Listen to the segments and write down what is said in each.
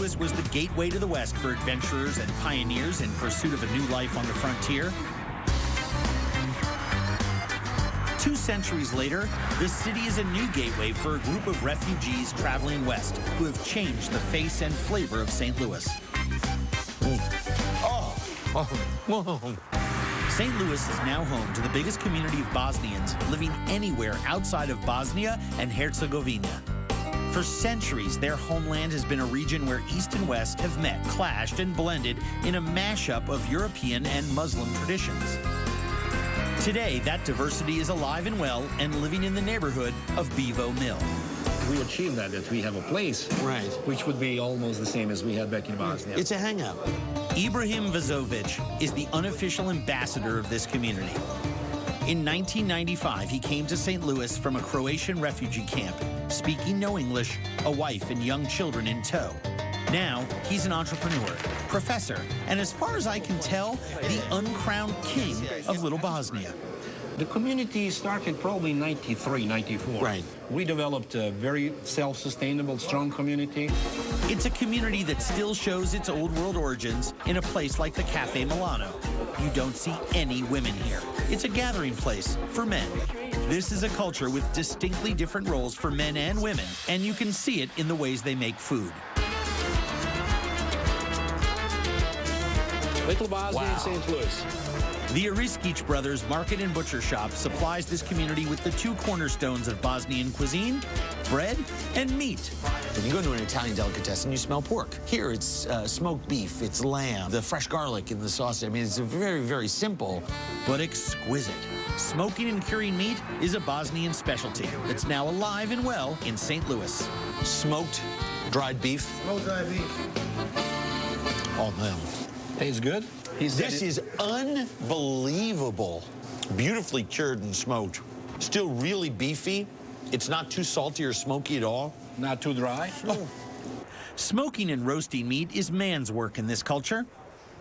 Louis was the gateway to the West for adventurers and pioneers in pursuit of a new life on the frontier. 2 centuries later, the city is a new gateway for a group of refugees traveling west who have changed the face and flavor of St. Louis. St. Louis is now home to the biggest community of Bosnians living anywhere outside of Bosnia and Herzegovina. For centuries, their homeland has been a region where East and West have met, clashed, and blended in a mashup of European and Muslim traditions. Today, that diversity is alive and well and living in the neighborhood of Bevo Mill. We achieved that we have a place, right, which would be almost the same as we had back in Bosnia. It's a hangout. Ibrahim Vazovic is the unofficial ambassador of this community. In 1995, he came to St. Louis from a Croatian refugee camp, speaking no English, a wife and young children in tow. Now, he's an entrepreneur, professor, and as far as I can tell, the uncrowned king of Little Bosnia. The community started probably in 93, 94. Right. We developed a very self-sustainable, strong community. It's a community that still shows its old world origins in a place like the Cafe Milano. You don't see any women here. It's a gathering place for men. This is a culture with distinctly different roles for men and women, and you can see it in the ways they make food. Little Bosnia in St. Louis. The Ariskic Brothers Market and Butcher Shop supplies this community with the 2 cornerstones of Bosnian cuisine, bread and meat. When you go to an Italian delicatessen, you smell pork. Here, it's smoked beef, it's lamb, the fresh garlic in the sauce. I mean, it's very, very simple, but exquisite. Smoking and curing meat is a Bosnian specialty that's now alive and well in St. Louis. Smoked dried beef. Smoked dried beef. Oh, man. Tastes good. This is unbelievable. Beautifully cured and smoked. Still really beefy. It's not too salty or smoky at all. Not too dry. Oh. Smoking and roasting meat is man's work in this culture.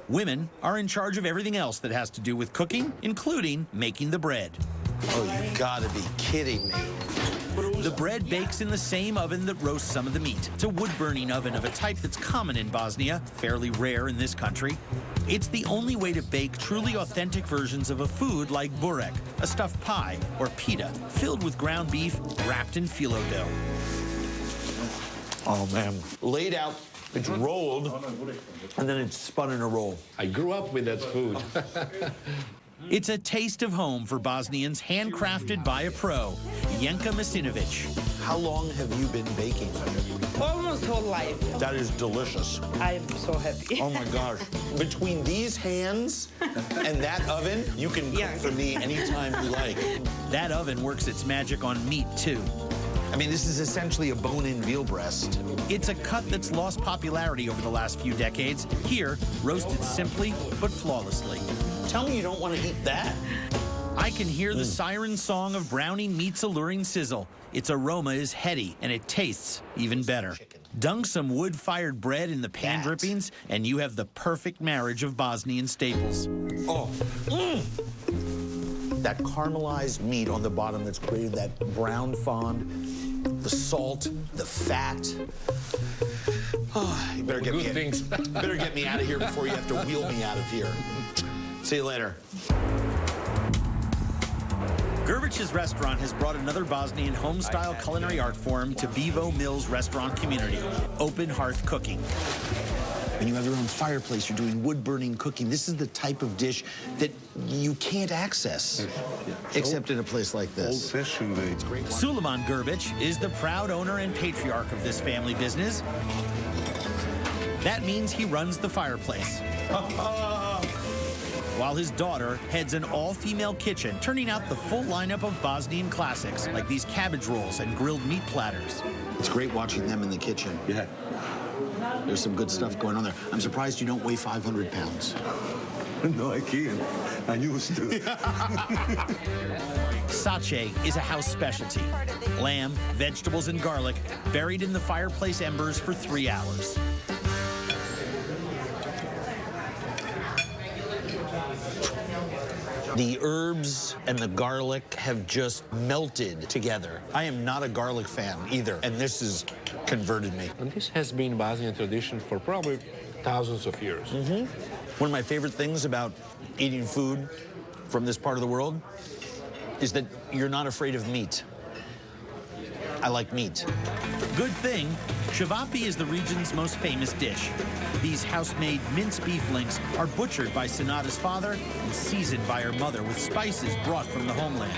Women are in charge of everything else that has to do with cooking, including making the bread. Oh, you gotta be kidding me. The bread bakes in the same oven that roasts some of the meat. It's a wood-burning oven of a type that's common in Bosnia, fairly rare in this country. It's the only way to bake truly authentic versions of a food like burek, a stuffed pie, or pita, filled with ground beef wrapped in phyllo dough. Oh, man. Laid out, it's rolled, and then it's spun in a roll. I grew up with that food. It's a taste of home for Bosnians, handcrafted by a pro, Jenka Masinovic. How long have you been baking? Almost whole life. That is delicious. I'm so happy. Oh my gosh. Between these hands and that oven, you can cook for me anytime you like. That oven works its magic on meat, too. I mean, this is essentially a bone-in veal breast. It's a cut that's lost popularity over the last few decades. Here, roasted simply but flawlessly. Tell me you don't want to eat that. I can hear the siren song of browning meat's alluring sizzle. Its aroma is heady, and it tastes even better. Dunk some wood-fired bread in the pan drippings, and you have the perfect marriage of Bosnian staples. Oh, that caramelized meat on the bottom that's created that brown fond, the salt, the fat. Oh, you better get me better get me out of here before you have to wheel me out of here. See you later. Gerbic's restaurant has brought another Bosnian home-style culinary art form to Bevo Mill's restaurant community, open hearth cooking. When you have your own fireplace, you're doing wood-burning cooking. This is the type of dish that you can't access, except in a place like this. Suleiman Gerbic is the proud owner and patriarch of this family business. That means he runs the fireplace. While his daughter heads an all-female kitchen, turning out the full lineup of Bosnian classics, like these cabbage rolls and grilled meat platters. It's great watching them in the kitchen. Yeah. There's some good stuff going on there. I'm surprised you don't weigh 500 pounds. No, I can't. I used to. Sache is a house specialty. Lamb, vegetables, and garlic buried in the fireplace embers for 3 hours. The herbs and the garlic have just melted together. I am not a garlic fan either, and this has converted me. And this has been Bosnian tradition for probably thousands of years. One of my favorite things about eating food from this part of the world is that you're not afraid of meat. I like meat. Good thing, cevapi is the region's most famous dish. These house-made minced beef links are butchered by Sonata's father and seasoned by her mother with spices brought from the homeland.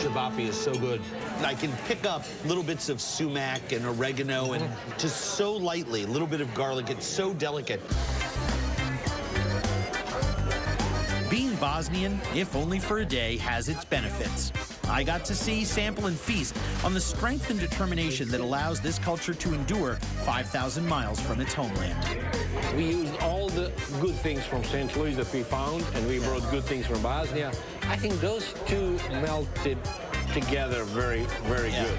Cevapi is so good. I can pick up little bits of sumac and oregano and just so lightly, a little bit of garlic. It's so delicate. Being Bosnian, if only for a day, has its benefits. I got to see, sample, and feast on the strength and determination that allows this culture to endure 5,000 miles from its homeland. We used all the good things from St. Louis that we found, and we brought good things from Bosnia. I think those two melted together very, very good.